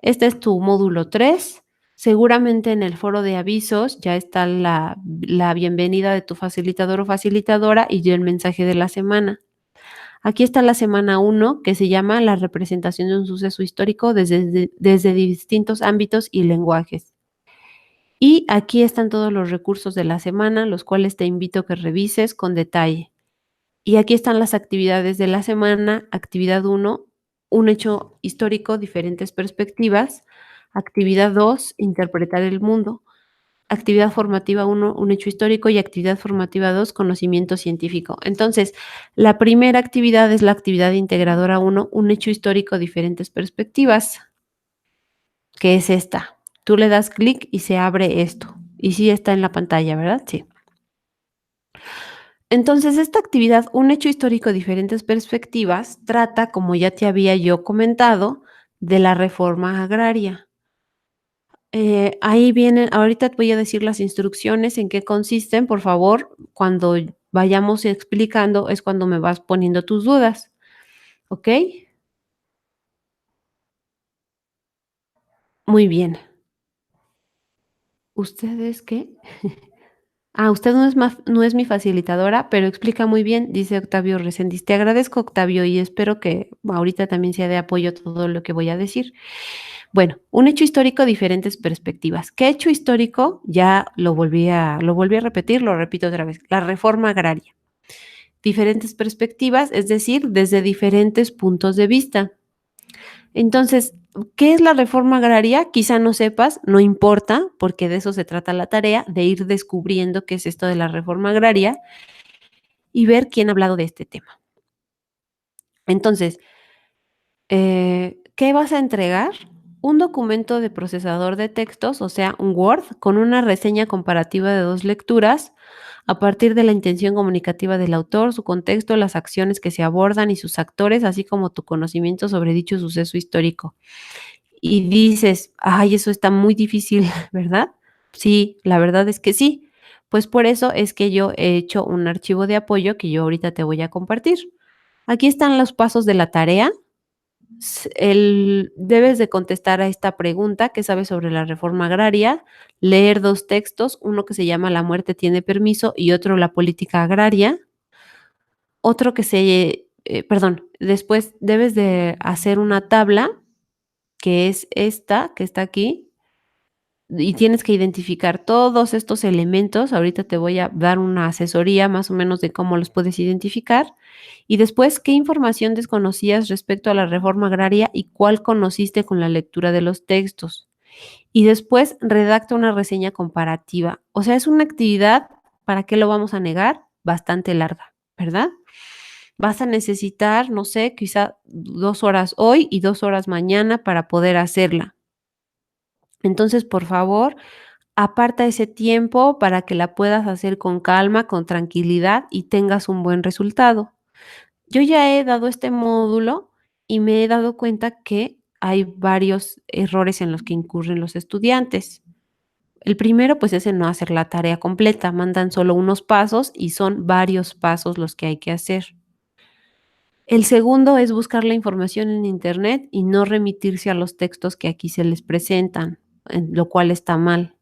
Este es tu módulo 3. Seguramente en el foro de avisos ya está la bienvenida de tu facilitador o facilitadora y el mensaje de la semana. Aquí está la semana 1, que se llama La representación de un suceso histórico desde distintos ámbitos y lenguajes. Y aquí están todos los recursos de la semana, los cuales te invito a que revises con detalle. Y aquí están las actividades de la semana. Actividad 1, un hecho histórico, diferentes perspectivas. Actividad 2, interpretar el mundo. Actividad formativa 1, un hecho histórico, y actividad formativa 2, conocimiento científico. Entonces, la primera actividad es la actividad integradora 1, un hecho histórico, diferentes perspectivas, que es esta. Tú le das clic y se abre esto. Y sí está en la pantalla, ¿verdad? Sí. Entonces, esta actividad, un hecho histórico, diferentes perspectivas, trata, como ya te había yo comentado, de la reforma agraria. Ahí vienen, ahorita te voy a decir las instrucciones en qué consisten. Por favor, cuando vayamos explicando es cuando me vas poniendo tus dudas, ¿ok? Muy bien. ¿Ustedes qué? Usted no es mi facilitadora, pero explica muy bien, dice Octavio Reséndiz. Te agradezco, Octavio, y espero que ahorita también sea de apoyo todo lo que voy a decir. Bueno, un hecho histórico, diferentes perspectivas. ¿Qué hecho histórico? Ya lo volví a repetir, lo repito otra vez. La reforma agraria. Diferentes perspectivas, es decir, desde diferentes puntos de vista. Entonces, ¿qué es la reforma agraria? Quizá no sepas, no importa, porque de eso se trata la tarea, de ir descubriendo qué es esto de la reforma agraria y ver quién ha hablado de este tema. Entonces, ¿qué vas a entregar? Un documento de procesador de textos, o sea, un Word, con una reseña comparativa de 2 lecturas, a partir de la intención comunicativa del autor, su contexto, las acciones que se abordan y sus actores, así como tu conocimiento sobre dicho suceso histórico. Y dices: "Ay, eso está muy difícil", ¿verdad? Sí, la verdad es que sí. Pues por eso es que yo he hecho un archivo de apoyo que yo ahorita te voy a compartir. Aquí están los pasos de la tarea. Debes de contestar a esta pregunta: ¿qué sabes sobre la reforma agraria? Leer 2 textos, uno que se llama La muerte tiene permiso y otro La política agraria. Otro que después debes de hacer una tabla, que es esta, que está aquí, y tienes que identificar todos estos elementos. Ahorita te voy a dar una asesoría más o menos de cómo los puedes identificar. Y después, ¿qué información desconocías respecto a la reforma agraria y cuál conociste con la lectura de los textos? Y después, redacta una reseña comparativa. O sea, es una actividad, ¿para qué lo vamos a negar? Bastante larga, ¿verdad? Vas a necesitar, no sé, quizá 2 horas hoy y 2 horas mañana para poder hacerla. Entonces, por favor, aparta ese tiempo para que la puedas hacer con calma, con tranquilidad y tengas un buen resultado. Yo ya he dado este módulo y me he dado cuenta que hay varios errores en los que incurren los estudiantes. El primero, pues, es el no hacer la tarea completa. Mandan solo unos pasos y son varios pasos los que hay que hacer. El segundo es buscar la información en Internet y no remitirse a los textos que aquí se les presentan, lo cual está mal.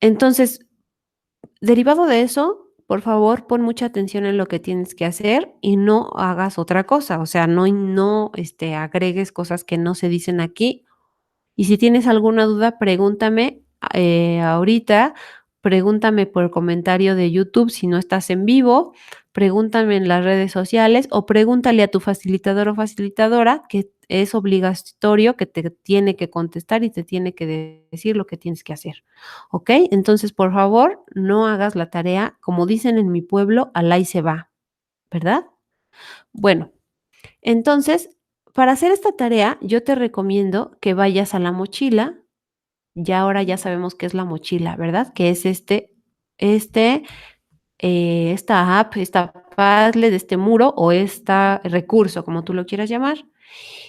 Entonces, derivado de eso, por favor, pon mucha atención en lo que tienes que hacer y no hagas otra cosa. O sea, no agregues cosas que no se dicen aquí. Y si tienes alguna duda, pregúntame, ahorita, pregúntame por comentario de YouTube si no estás en vivo, pregúntame en las redes sociales o pregúntale a tu facilitador o facilitadora, que es obligatorio que te tiene que contestar y te tiene que decir lo que tienes que hacer, ¿ok? Entonces, por favor, no hagas la tarea, como dicen en mi pueblo, al ahí se va, ¿verdad? Bueno, entonces, para hacer esta tarea, yo te recomiendo que vayas a la mochila. Ya ahora ya sabemos qué es la mochila, ¿verdad? Que es este, esta app, esta Padlet, este muro o este recurso, como tú lo quieras llamar.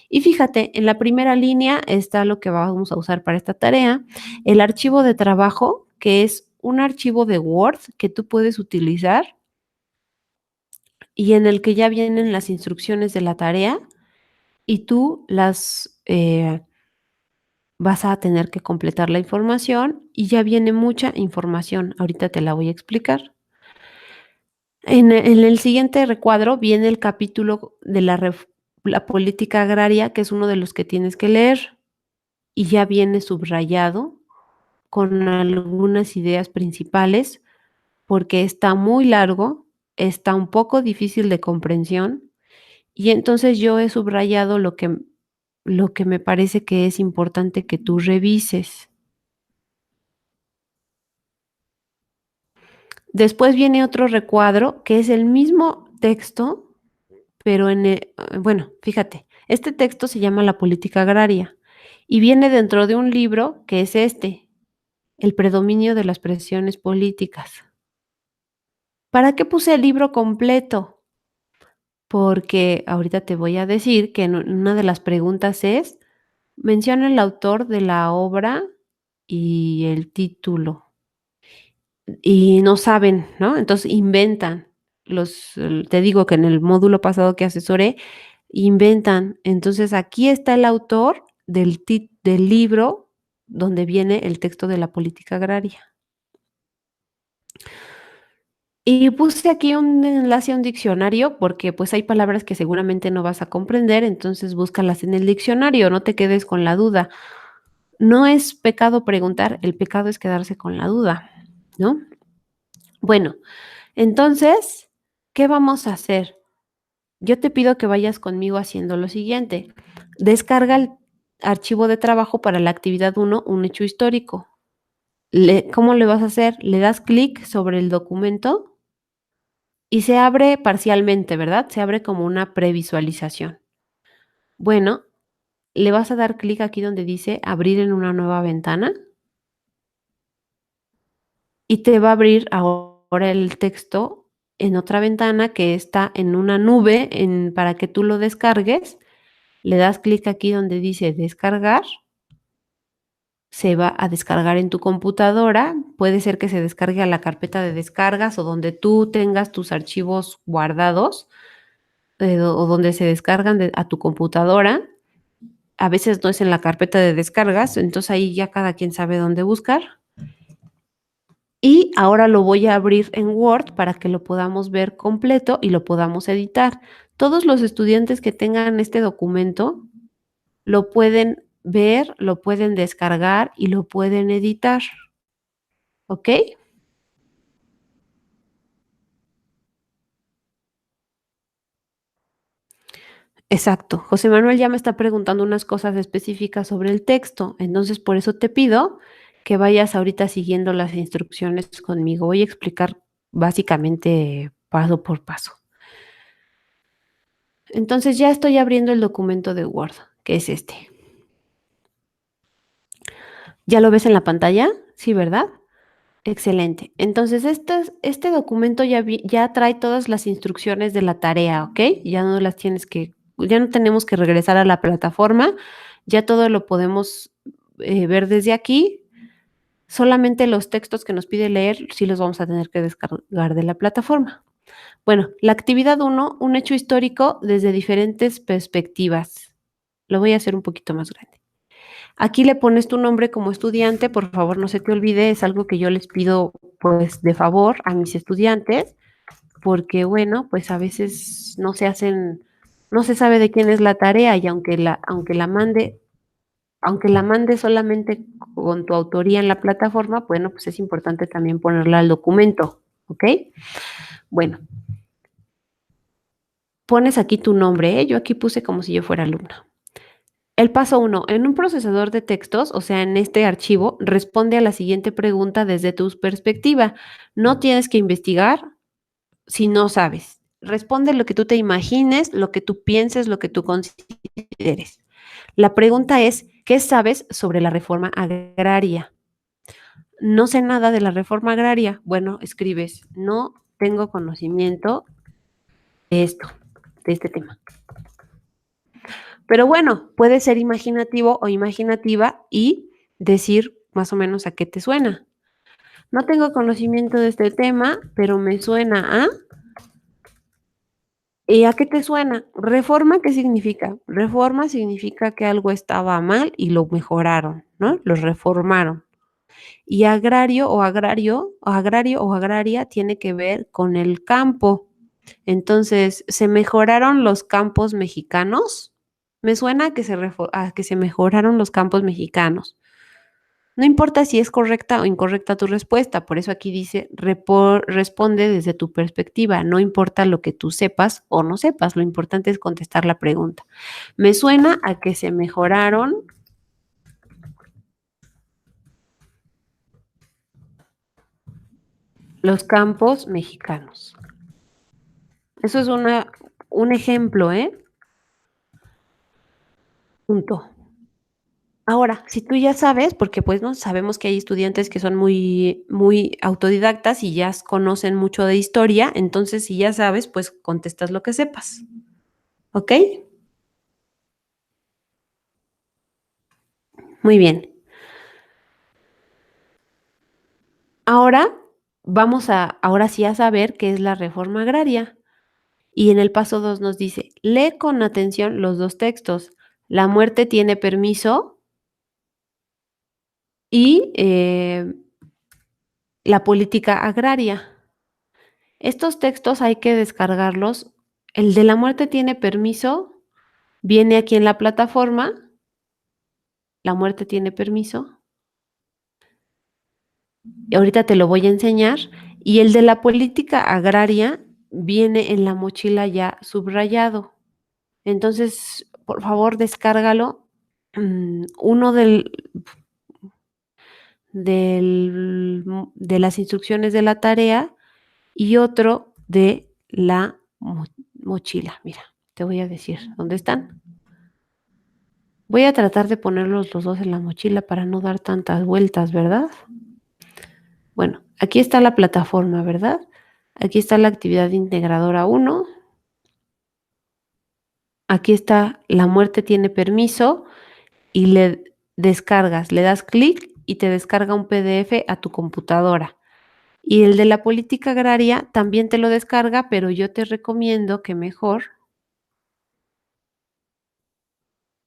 Y fíjate, en la primera línea está lo que vamos a usar para esta tarea, el archivo de trabajo, que es un archivo de Word que tú puedes utilizar y en el que ya vienen las instrucciones de la tarea y tú vas a tener que completar la información y ya viene mucha información. Ahorita te la voy a explicar. En el siguiente recuadro viene el capítulo de la política agraria, que es uno de los que tienes que leer, y ya viene subrayado con algunas ideas principales, porque está muy largo, está un poco difícil de comprensión, y entonces yo he subrayado lo que me parece que es importante que tú revises. Después viene otro recuadro, que es el mismo texto, pero bueno, fíjate, este texto se llama La política agraria y viene dentro de un libro que es este, El predominio de las presiones políticas. ¿Para qué puse el libro completo? Porque ahorita te voy a decir que una de las preguntas es, menciona el autor de la obra y el título. Y no saben, ¿no? Entonces inventan. Te digo que en el módulo pasado que asesoré, inventan. Entonces, aquí está el autor del libro donde viene el texto de la política agraria. Y puse aquí un enlace a un diccionario porque, pues, hay palabras que seguramente no vas a comprender, entonces búscalas en el diccionario, no te quedes con la duda. No es pecado preguntar, el pecado es quedarse con la duda, ¿no? Bueno, entonces, ¿qué vamos a hacer? Yo te pido que vayas conmigo haciendo lo siguiente. Descarga el archivo de trabajo para la actividad 1, un hecho histórico. ¿Cómo le vas a hacer? Le das clic sobre el documento y se abre parcialmente, ¿verdad? Se abre como una previsualización. Bueno, le vas a dar clic aquí donde dice abrir en una nueva ventana y te va a abrir ahora el texto en otra ventana que está en una nube para que tú lo descargues. Le das clic aquí donde dice descargar, se va a descargar en tu computadora, puede ser que se descargue a la carpeta de descargas o donde tú tengas tus archivos guardados, o donde se descargan a tu computadora. A veces no es en la carpeta de descargas, entonces ahí ya cada quien sabe dónde buscar. Y ahora lo voy a abrir en Word para que lo podamos ver completo y lo podamos editar. Todos los estudiantes que tengan este documento lo pueden ver, lo pueden descargar y lo pueden editar, ¿ok? Exacto. José Manuel ya me está preguntando unas cosas específicas sobre el texto, entonces por eso te pido que vayas ahorita siguiendo las instrucciones conmigo. Voy a explicar básicamente paso por paso. Entonces ya estoy abriendo el documento de Word, que es este. ¿Ya lo ves en la pantalla? Sí, ¿verdad? Excelente. Entonces, este documento ya trae todas las instrucciones de la tarea, ¿ok? Ya no tenemos que regresar a la plataforma, ya todo lo podemos ver desde aquí. Solamente los textos que nos pide leer sí los vamos a tener que descargar de la plataforma. Bueno, la actividad 1, un hecho histórico desde diferentes perspectivas. Lo voy a hacer un poquito más grande. Aquí le pones tu nombre como estudiante, por favor, no se te olvide, es algo que yo les pido, pues, de favor a mis estudiantes, porque, bueno, pues, a veces no se sabe de quién es la tarea y aunque la mande solamente con tu autoría en la plataforma, bueno, pues, es importante también ponerla al documento, ¿ok? Bueno, pones aquí tu nombre, ¿eh? Yo aquí puse como si yo fuera alumna. El paso 1. En un procesador de textos, o sea, en este archivo, responde a la siguiente pregunta desde tu perspectiva. No tienes que investigar si no sabes. Responde lo que tú te imagines, lo que tú pienses, lo que tú consideres. La pregunta es, ¿qué sabes sobre la reforma agraria? No sé nada de la reforma agraria. Bueno, escribes, no tengo conocimiento de esto, de este tema. Pero bueno, puede ser imaginativo o imaginativa y decir más o menos a qué te suena. No tengo conocimiento de este tema, pero me suena a... ¿Y a qué te suena? ¿Reforma qué significa? Reforma significa que algo estaba mal y lo mejoraron, ¿no? Los reformaron. Y agrario o agraria tiene que ver con el campo. Entonces, ¿se mejoraron los campos mexicanos? Me suena a que se mejoraron los campos mexicanos. No importa si es correcta o incorrecta tu respuesta, por eso aquí dice responde desde tu perspectiva, no importa lo que tú sepas o no sepas, lo importante es contestar la pregunta. Me suena a que se mejoraron los campos mexicanos. Eso es un ejemplo, ¿eh? Punto. Ahora, si tú ya sabes, porque pues no sabemos que hay estudiantes que son muy autodidactas y ya conocen mucho de historia, entonces si ya sabes, pues contestas lo que sepas. ¿Ok? Muy bien. Ahora ahora sí a saber qué es la reforma agraria. Y en el paso 2 nos dice, lee con atención los dos textos. La muerte tiene permiso y la política agraria. Estos textos hay que descargarlos. El de la muerte tiene permiso, viene aquí en la plataforma. La muerte tiene permiso. Y ahorita te lo voy a enseñar. Y el de la política agraria viene en la mochila ya subrayado. Entonces, por favor, descárgalo. Uno de las instrucciones de la tarea y otro de la mochila. Mira, te voy a decir dónde están. Voy a tratar de ponerlos los dos en la mochila para no dar tantas vueltas, ¿verdad? Bueno, aquí está la plataforma, ¿verdad? Aquí está la actividad integradora 1. Aquí está la muerte tiene permiso y le descargas, le das clic y te descarga un PDF a tu computadora. Y el de la política agraria también te lo descarga, pero yo te recomiendo que mejor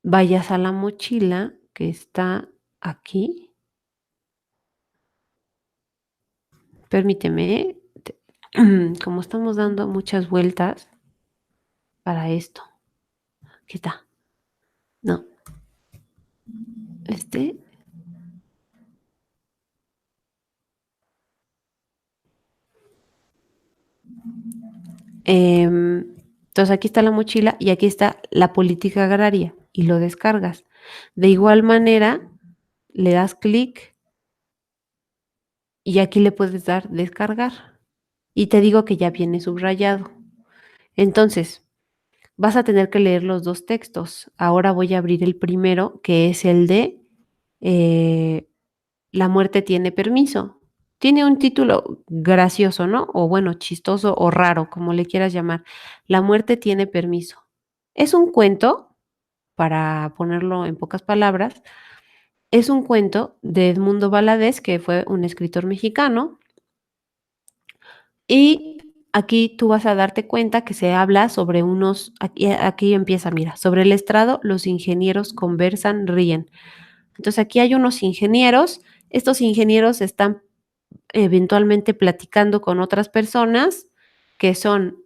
vayas a la mochila que está aquí. Permíteme, como estamos dando muchas vueltas para esto. Aquí está. No, este. Entonces aquí está la mochila y aquí está la política agraria y lo descargas. De igual manera, le das clic y aquí le puedes dar descargar. Y te digo que ya viene subrayado. Entonces, vas a tener que leer los dos textos. Ahora voy a abrir el primero, que es el de eh, La muerte tiene permiso. Tiene un título gracioso, ¿no? O bueno, chistoso o raro, como le quieras llamar. La muerte tiene permiso. Es un cuento, para ponerlo en pocas palabras, es un cuento de Edmundo Valadez, que fue un escritor mexicano, y aquí tú vas a darte cuenta que se habla sobre aquí empieza, mira, sobre el estrado los ingenieros conversan, ríen. Entonces aquí hay unos ingenieros, estos ingenieros están eventualmente platicando con otras personas que son,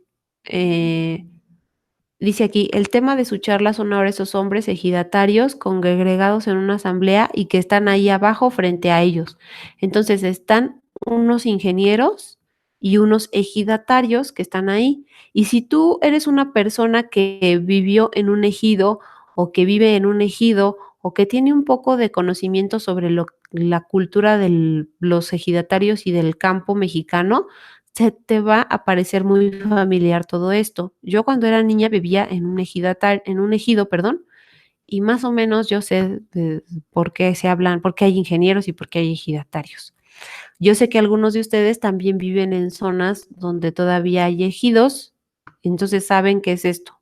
dice aquí, el tema de su charla son ahora esos hombres ejidatarios congregados en una asamblea y que están ahí abajo frente a ellos. Entonces están unos ingenieros y unos ejidatarios que están ahí. Y si tú eres una persona que vivió en un ejido o que vive en un ejido o que tiene un poco de conocimiento sobre la cultura de los ejidatarios y del campo mexicano, se te va a parecer muy familiar todo esto. Yo cuando era niña vivía en un ejido, perdón, y más o menos yo sé por qué por qué hay ingenieros y por qué hay ejidatarios. Yo sé que algunos de ustedes también viven en zonas donde todavía hay ejidos, entonces saben qué es esto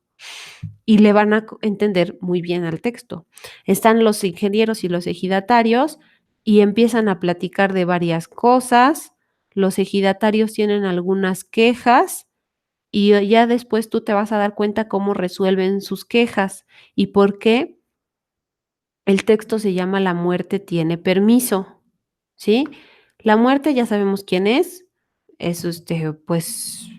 y le van a entender muy bien al texto. Están los ingenieros y los ejidatarios y empiezan a platicar de varias cosas. Los ejidatarios tienen algunas quejas y ya después tú te vas a dar cuenta cómo resuelven sus quejas y por qué El texto se llama La muerte tiene permiso, ¿sí? La muerte ya sabemos quién es, pues,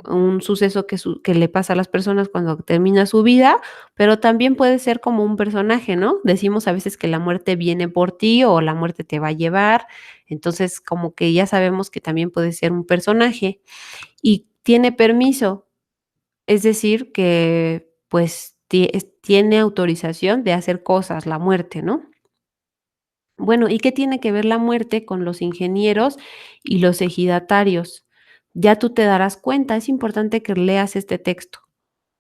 un suceso que le pasa a las personas cuando termina su vida, pero también puede ser como un personaje, ¿no? Decimos a veces que la muerte viene por ti o la muerte te va a llevar, entonces como que ya sabemos que también puede ser un personaje y tiene permiso, es decir, que pues tiene autorización de hacer cosas, la muerte, ¿no? Bueno, ¿y qué tiene que ver la muerte con los ingenieros y los ejidatarios? Ya tú te darás cuenta, es importante que leas este texto.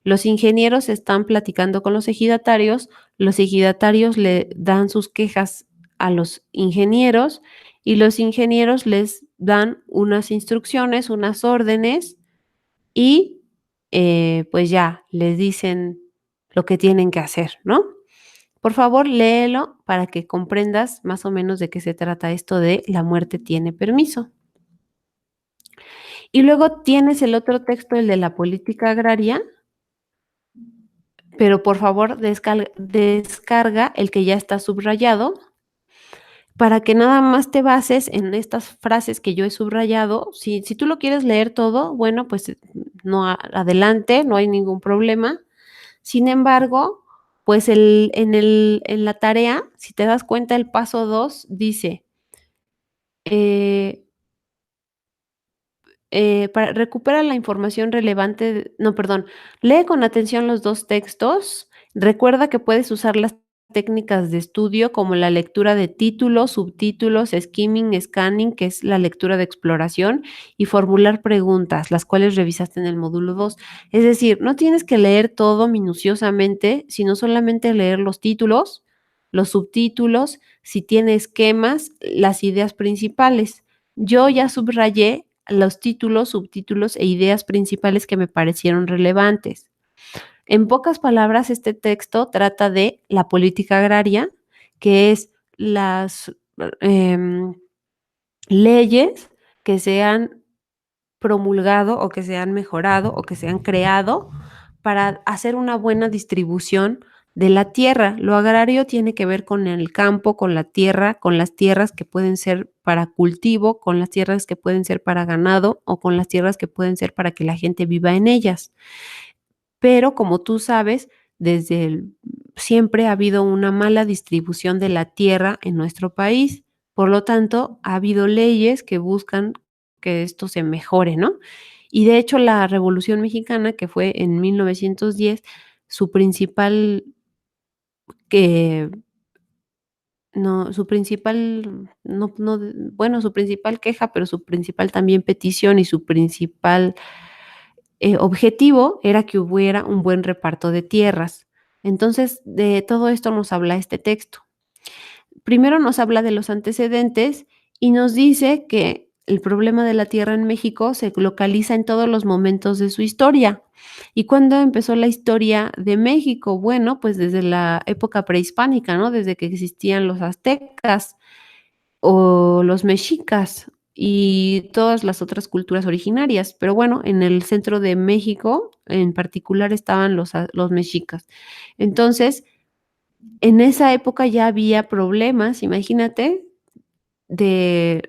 Los ingenieros están platicando con los ejidatarios le dan sus quejas a los ingenieros y los ingenieros les dan unas instrucciones, unas órdenes y pues ya les dicen lo que tienen que hacer, ¿no? Por favor, léelo para que comprendas más o menos de qué se trata esto de la muerte tiene permiso. Y luego tienes el otro texto, el de la política agraria, pero por favor descarga el que ya está subrayado para que nada más te bases en estas frases que yo he subrayado. Si tú lo quieres leer todo, bueno, pues no, adelante, no hay ningún problema. Sin embargo, pues en la tarea, si te das cuenta, el paso 2 dice, eh, para recupera la información relevante, no, perdón, lee con atención los 2 textos, recuerda que puedes usar las técnicas de estudio como la lectura de títulos, subtítulos, skimming, scanning, que es la lectura de exploración, y formular preguntas, las cuales revisaste en el módulo 2. Es decir, no tienes que leer todo minuciosamente, sino solamente leer los títulos, los subtítulos, si tiene esquemas, las ideas principales. Yo ya subrayé los títulos, subtítulos e ideas principales que me parecieron relevantes. En pocas palabras, este texto trata de la política agraria, que es las em, leyes que se han promulgado o que se han mejorado o que se han creado para hacer una buena distribución de la tierra. Lo agrario tiene que ver con el campo, con la tierra, con las tierras que pueden ser para cultivo, con las tierras que pueden ser para ganado o con las tierras que pueden ser para que la gente viva en ellas. Pero como tú sabes, siempre ha habido una mala distribución de la tierra en nuestro país. Por lo tanto, ha habido leyes que buscan que esto se mejore, ¿no? Y de hecho, la Revolución Mexicana, que fue en 1910, su principal que no, su principal, no, bueno, su principal queja, pero su principal también petición y su principal objetivo era que hubiera un buen reparto de tierras. Entonces, de todo esto nos habla este texto. Primero nos habla de los antecedentes y nos dice que el problema de la tierra en México se localiza en todos los momentos de su historia. ¿Y cuándo empezó la historia de México? Bueno, pues desde la época prehispánica, ¿no? Desde que existían los aztecas o los mexicas y todas las otras culturas originarias. Pero bueno, en el centro de México en particular estaban los mexicas. Entonces, en esa época ya había problemas, imagínate, de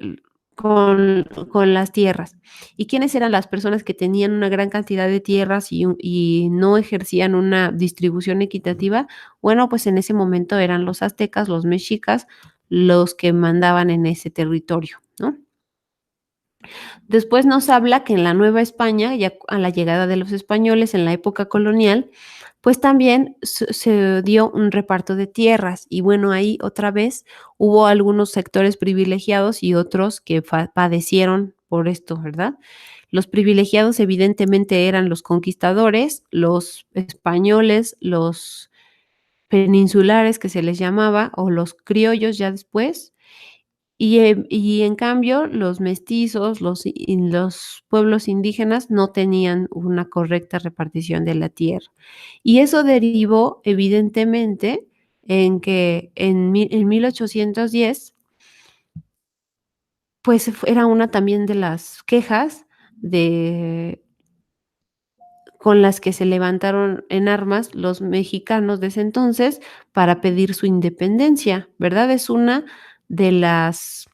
con las tierras. ¿Y quiénes eran las personas que tenían una gran cantidad de tierras y no ejercían una distribución equitativa? Bueno, pues en ese momento eran los aztecas, los mexicas, los que mandaban en ese territorio, ¿no? Después nos habla que en la Nueva España, ya a la llegada de los españoles en la época colonial, pues también se dio un reparto de tierras y bueno, ahí otra vez hubo algunos sectores privilegiados y otros que padecieron por esto, ¿verdad? Los privilegiados evidentemente eran los conquistadores, los españoles, los peninsulares que se les llamaba, o los criollos ya después, y en cambio, los mestizos, los pueblos indígenas no tenían una correcta repartición de la tierra. Y eso derivó, evidentemente, en que en 1810, pues, era una también de las quejas de con las que se levantaron en armas los mexicanos de ese entonces para pedir su independencia, ¿verdad? Es una de las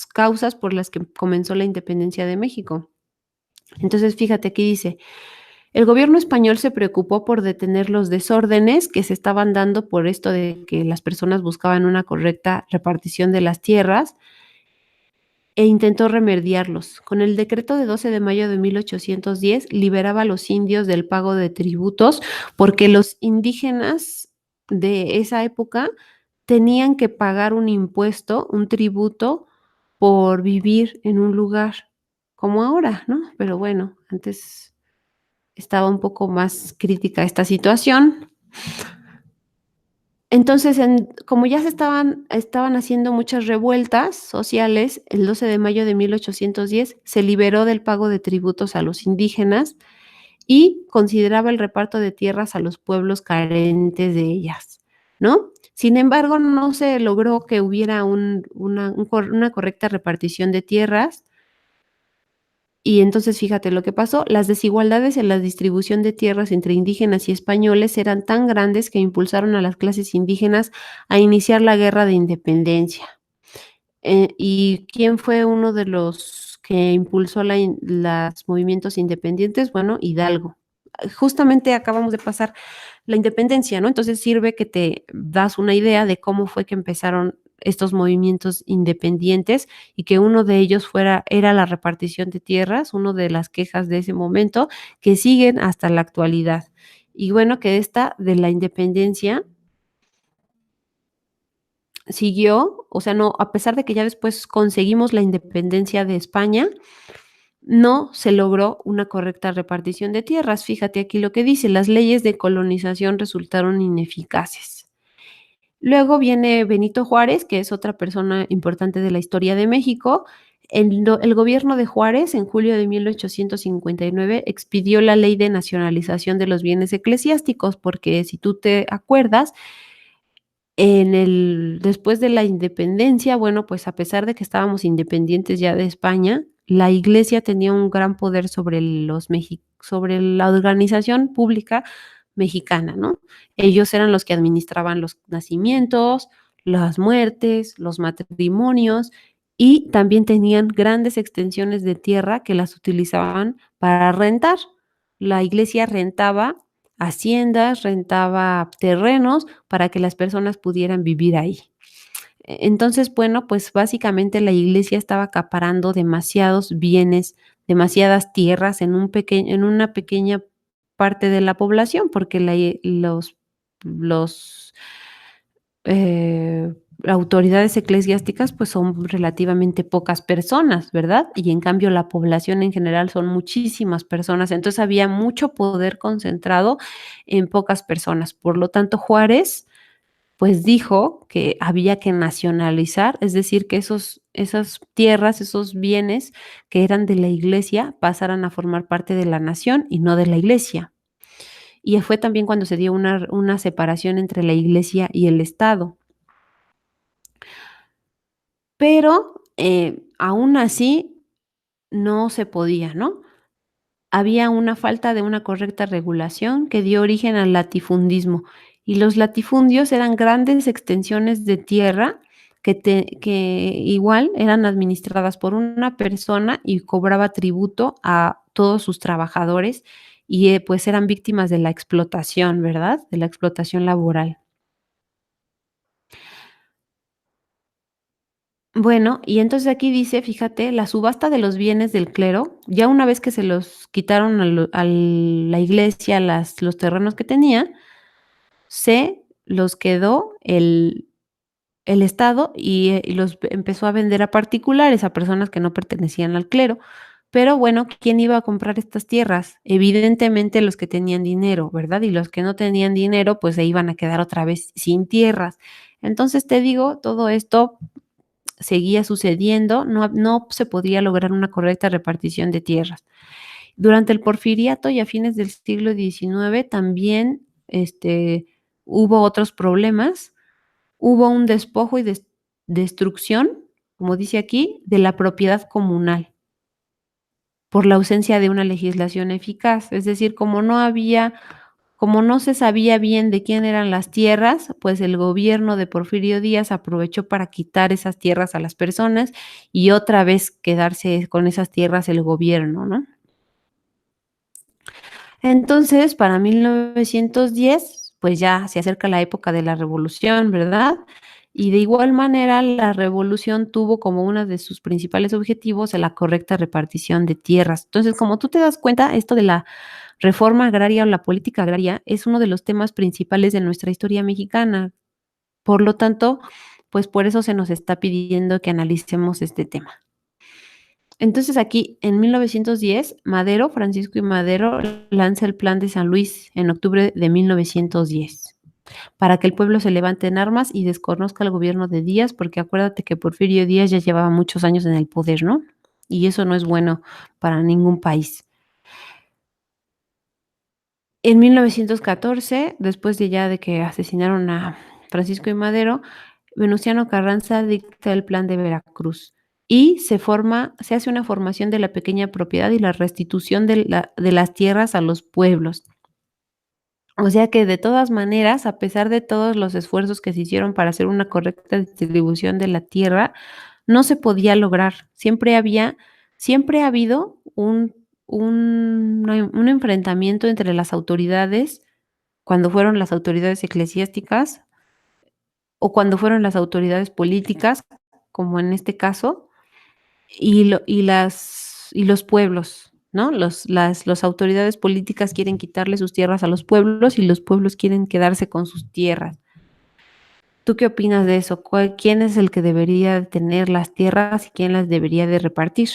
causas por las que comenzó la independencia de México. Entonces, fíjate, aquí dice: "El gobierno español se preocupó por detener los desórdenes que se estaban dando por esto de que las personas buscaban una correcta repartición de las tierras e intentó remediarlos. Con el decreto de 12 de mayo de 1810 liberaba a los indios del pago de tributos, porque los indígenas de esa época tenían que pagar un impuesto, un tributo por vivir en un lugar, como ahora, ¿no? Pero bueno, antes estaba un poco más crítica esta situación. Entonces, como ya estaban haciendo muchas revueltas sociales, el 12 de mayo de 1810 se liberó del pago de tributos a los indígenas y consideraba el reparto de tierras a los pueblos carentes de ellas, ¿no? Sin embargo, no se logró que hubiera una correcta repartición de tierras. Y entonces, fíjate lo que pasó, las desigualdades en la distribución de tierras entre indígenas y españoles eran tan grandes que impulsaron a las clases indígenas a iniciar la guerra de independencia. ¿Y quién fue uno de los que impulsó los movimientos independientes? Bueno, Hidalgo. Justamente acabamos de pasar la independencia, ¿no? Entonces sirve que te das una idea de cómo fue que empezaron estos movimientos independientes y que uno de ellos era la repartición de tierras, una de las quejas de ese momento que siguen hasta la actualidad. Y bueno, que esta de la independencia siguió, o sea, no, a pesar de que ya después conseguimos la independencia de España, no se logró una correcta repartición de tierras. Fíjate aquí lo que dice, las leyes de colonización resultaron ineficaces. Luego viene Benito Juárez, que es otra persona importante de la historia de México. El gobierno de Juárez, en julio de 1859, expidió la ley de nacionalización de los bienes eclesiásticos, porque si tú te acuerdas, después de la independencia, bueno, pues a pesar de que estábamos independientes ya de España, la Iglesia tenía un gran poder sobre la organización pública mexicana, ¿no? Ellos eran los que administraban los nacimientos, las muertes, los matrimonios y también tenían grandes extensiones de tierra que las utilizaban para rentar. La Iglesia rentaba haciendas, rentaba terrenos para que las personas pudieran vivir ahí. Entonces, bueno, pues básicamente la Iglesia estaba acaparando demasiados bienes, demasiadas tierras en una pequeña parte de la población, porque los eh, autoridades eclesiásticas, pues, son relativamente pocas personas, ¿verdad? Y en cambio, la población en general son muchísimas personas. Entonces, había mucho poder concentrado en pocas personas. Por lo tanto, Juárez, pues, dijo que había que nacionalizar, es decir, que esas tierras, esos bienes que eran de la iglesia, pasaran a formar parte de la nación y no de la iglesia. Y fue también cuando se dio una separación entre la iglesia y el Estado. Pero, aún así no se podía, ¿no? Había una falta de una correcta regulación que dio origen al latifundismo, y los latifundios eran grandes extensiones de tierra que igual eran administradas por una persona y cobraba tributo a todos sus trabajadores y, pues, eran víctimas de la explotación, ¿verdad? De la explotación laboral. Bueno, y entonces aquí dice, fíjate, la subasta de los bienes del clero, ya una vez que se los quitaron a la iglesia, los terrenos que tenía, se los quedó el Estado y los empezó a vender a particulares, a personas que no pertenecían al clero. Pero bueno, ¿quién iba a comprar estas tierras? Evidentemente los que tenían dinero, ¿verdad? Y los que no tenían dinero, pues se iban a quedar otra vez sin tierras. Entonces te digo, todo esto seguía sucediendo, no se podía lograr una correcta repartición de tierras. Durante el Porfiriato y a fines del siglo XIX también, hubo otros problemas, hubo un despojo y destrucción, como dice aquí, de la propiedad comunal por la ausencia de una legislación eficaz. Es decir, como no se sabía bien de quién eran las tierras, pues el gobierno de Porfirio Díaz aprovechó para quitar esas tierras a las personas y otra vez quedarse con esas tierras el gobierno, ¿no? Entonces, para 1910, pues ya se acerca la época de la revolución, ¿verdad? Y de igual manera, la revolución tuvo como uno de sus principales objetivos la correcta repartición de tierras. Entonces, como tú te das cuenta, esto de la reforma agraria o la política agraria es uno de los temas principales de nuestra historia mexicana. Por lo tanto, pues por eso se nos está pidiendo que analicemos este tema. Entonces aquí, en 1910, Madero, Francisco I. Madero, lanza el Plan de San Luis en octubre de 1910, para que el pueblo se levante en armas y desconozca el gobierno de Díaz, porque acuérdate que Porfirio Díaz ya llevaba muchos años en el poder, ¿no? Y eso no es bueno para ningún país. En 1914, después de ya de que asesinaron a Francisco I. Madero, Venustiano Carranza dicta el Plan de Veracruz y se hace una formación de la pequeña propiedad y la restitución de las tierras a los pueblos. O sea que de todas maneras, a pesar de todos los esfuerzos que se hicieron para hacer una correcta distribución de la tierra, no se podía lograr. Siempre ha habido un enfrentamiento entre las autoridades, cuando fueron las autoridades eclesiásticas o cuando fueron las autoridades políticas, como en este caso, y los pueblos, ¿no? Las autoridades políticas quieren quitarle sus tierras a los pueblos y los pueblos quieren quedarse con sus tierras. ¿Tú qué opinas de eso? ¿Quién es el que debería tener las tierras y quién las debería de repartir?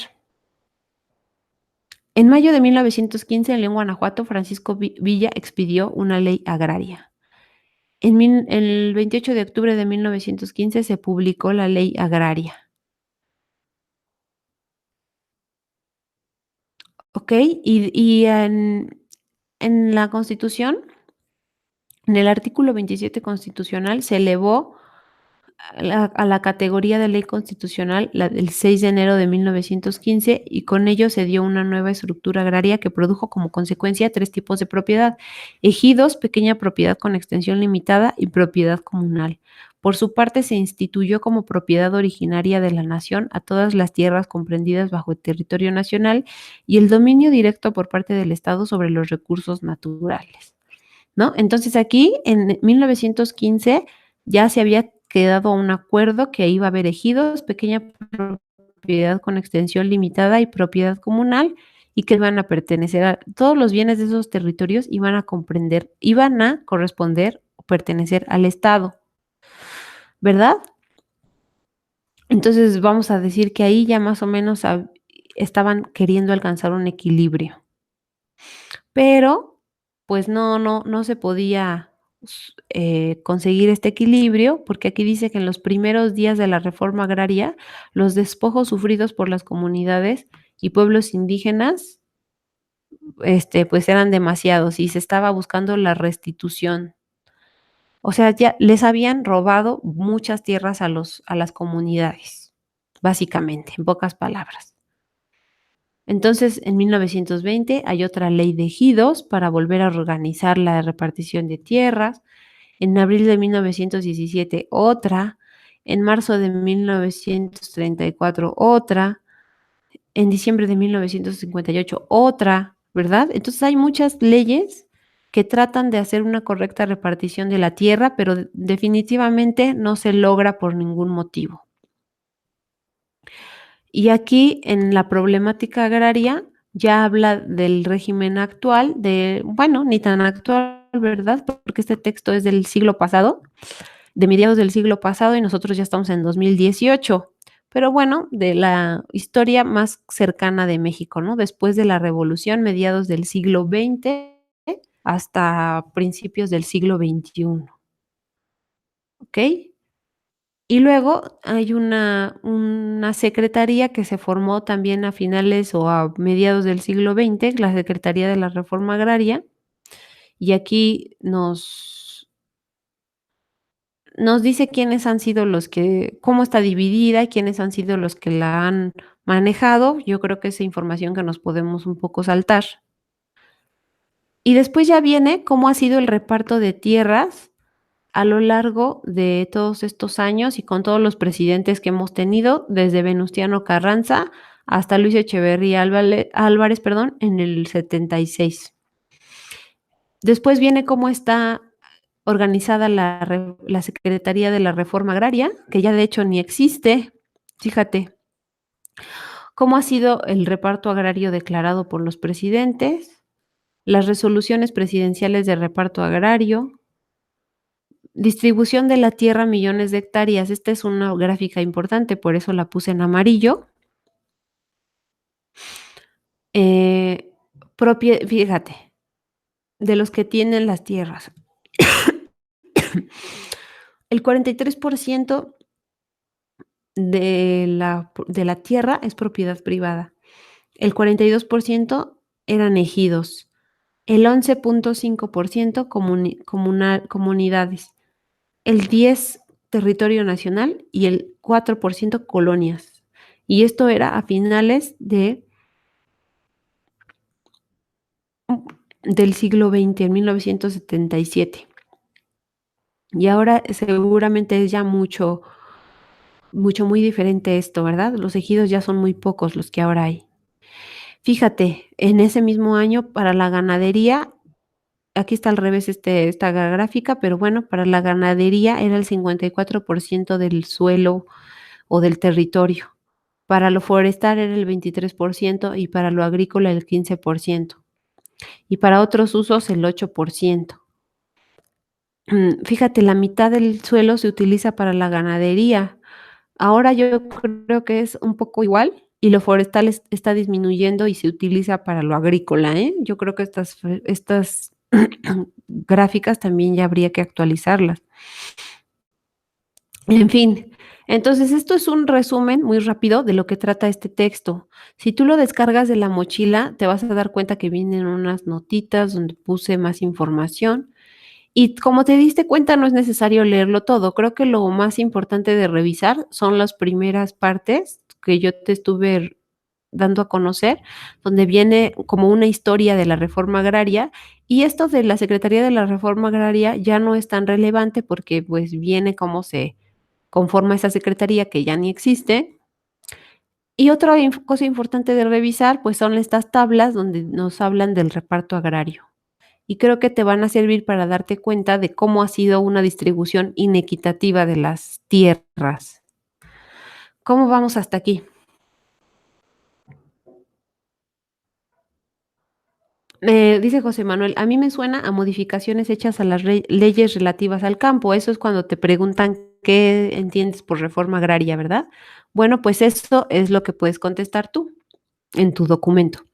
En mayo de 1915, en León, Guanajuato, Francisco Villa expidió una ley agraria. El 28 de octubre de 1915 se publicó la ley agraria. ¿Ok? Y en la Constitución, en el artículo 27 constitucional, se elevó a la categoría de ley constitucional la del 6 de enero de 1915 y con ello se dio una nueva estructura agraria que produjo como consecuencia tres tipos de propiedad: ejidos, pequeña propiedad con extensión limitada y propiedad comunal. Por su parte, se instituyó como propiedad originaria de la nación a todas las tierras comprendidas bajo el territorio nacional y el dominio directo por parte del Estado sobre los recursos naturales, ¿no? Entonces aquí en 1915 ya se había quedado un acuerdo que iba a haber ejidos, pequeña propiedad con extensión limitada y propiedad comunal, y que iban a pertenecer a todos los bienes de esos territorios, iban a corresponder o pertenecer al Estado, ¿verdad? Entonces vamos a decir que ahí ya más o menos estaban queriendo alcanzar un equilibrio. Pero, pues no se podía conseguir este equilibrio, porque aquí dice que en los primeros días de la reforma agraria, los despojos sufridos por las comunidades y pueblos indígenas, pues eran demasiados y se estaba buscando la restitución. O sea, ya les habían robado muchas tierras a las comunidades, básicamente, en pocas palabras. Entonces, en 1920 hay otra ley de ejidos para volver a organizar la repartición de tierras. En abril de 1917 otra. En marzo de 1934 otra. En diciembre de 1958 otra, ¿verdad? Entonces hay muchas leyes que tratan de hacer una correcta repartición de la tierra, pero definitivamente no se logra por ningún motivo. Y aquí en la problemática agraria ya habla del régimen actual, bueno, ni tan actual, ¿verdad? Porque este texto es del siglo pasado, de mediados del siglo pasado y nosotros ya estamos en 2018. Pero bueno, de la historia más cercana de México, ¿no? Después de la revolución, mediados del siglo XX hasta principios del siglo XXI. ¿Ok? Y luego hay una secretaría que se formó también a finales o a mediados del siglo XX, la Secretaría de la Reforma Agraria, y aquí nos dice quiénes han sido los que cómo está dividida y quiénes han sido los que la han manejado. Yo creo que esa información que nos podemos un poco saltar. Y después ya viene cómo ha sido el reparto de tierras a lo largo de todos estos años y con todos los presidentes que hemos tenido, desde Venustiano Carranza hasta Luis Echeverría Álvarez, perdón, en el 76. Después viene cómo está organizada la Secretaría de la Reforma Agraria, que ya de hecho ni existe. Fíjate, cómo ha sido el reparto agrario declarado por los presidentes, las resoluciones presidenciales de reparto agrario, distribución de la tierra a millones de hectáreas. Esta es una gráfica importante, por eso la puse en amarillo. Eh, fíjate, de los que tienen las tierras. El 43% de la tierra es propiedad privada. El 42% eran ejidos. El 11.5% comunidades. El 10% territorio nacional y el 4% colonias. Y esto era a finales del siglo XX, en 1977. Y ahora seguramente es ya mucho, mucho, muy diferente esto, ¿verdad? Los ejidos ya son muy pocos los que ahora hay. Fíjate, en ese mismo año para la ganadería, aquí está al revés esta gráfica, pero bueno, para la ganadería era el 54% del suelo o del territorio. Para lo forestal era el 23% y para lo agrícola el 15%. Y para otros usos el 8%. Fíjate, la mitad del suelo se utiliza para la ganadería. Ahora yo creo que es un poco igual y lo forestal está disminuyendo y se utiliza para lo agrícola, ¿eh? Yo creo que estas gráficas también ya habría que actualizarlas. En fin, entonces esto es un resumen muy rápido de lo que trata este texto. Si tú lo descargas de la mochila, te vas a dar cuenta que vienen unas notitas donde puse más información. Y como te diste cuenta, no es necesario leerlo todo. Creo que lo más importante de revisar son las primeras partes que yo te estuve dando a conocer, donde viene como una historia de la reforma agraria, y esto de la Secretaría de la Reforma Agraria ya no es tan relevante porque pues viene cómo se conforma esa secretaría que ya ni existe. Y otra cosa importante de revisar pues son estas tablas donde nos hablan del reparto agrario. Y creo que te van a servir para darte cuenta de cómo ha sido una distribución inequitativa de las tierras. ¿Cómo vamos hasta aquí? Dice José Manuel, a mí me suena a modificaciones hechas a las leyes relativas al campo. Eso es cuando te preguntan qué entiendes por reforma agraria, ¿verdad? Bueno, pues eso es lo que puedes contestar tú en tu documento.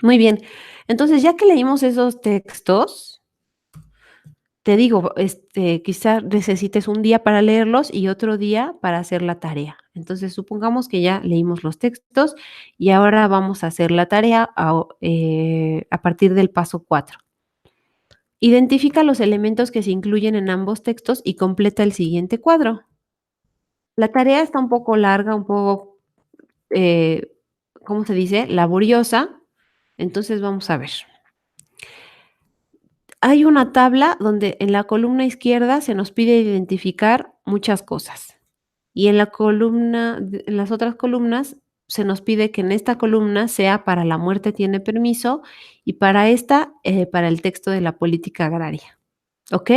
Muy bien. Entonces, ya que leímos esos textos, te digo, quizá necesites un día para leerlos y otro día para hacer la tarea. Entonces, supongamos que ya leímos los textos y ahora vamos a hacer la tarea a partir del paso 4. Identifica los elementos que se incluyen en ambos textos y completa el siguiente cuadro. La tarea está un poco larga, un poco, eh, ¿cómo se dice? Laboriosa. Entonces, vamos a ver. Hay una tabla donde en la columna izquierda se nos pide identificar muchas cosas. Y en las otras columnas se nos pide que en esta columna sea para la muerte tiene permiso y para esta, para el texto de la política agraria. ¿Ok?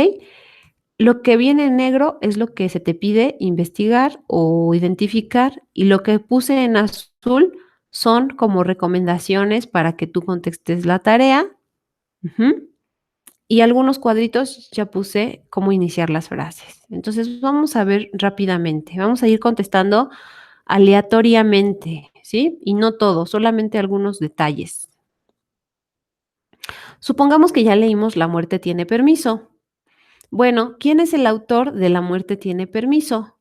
Lo que viene en negro es lo que se te pide investigar o identificar y lo que puse en azul son como recomendaciones para que tú contestes la tarea. Ujú. Y algunos cuadritos ya puse cómo iniciar las frases. Entonces, vamos a ver rápidamente. Vamos a ir contestando aleatoriamente, ¿sí? Y no todo, solamente algunos detalles. Supongamos que ya leímos La muerte tiene permiso. Bueno, ¿quién es el autor de La muerte tiene permiso?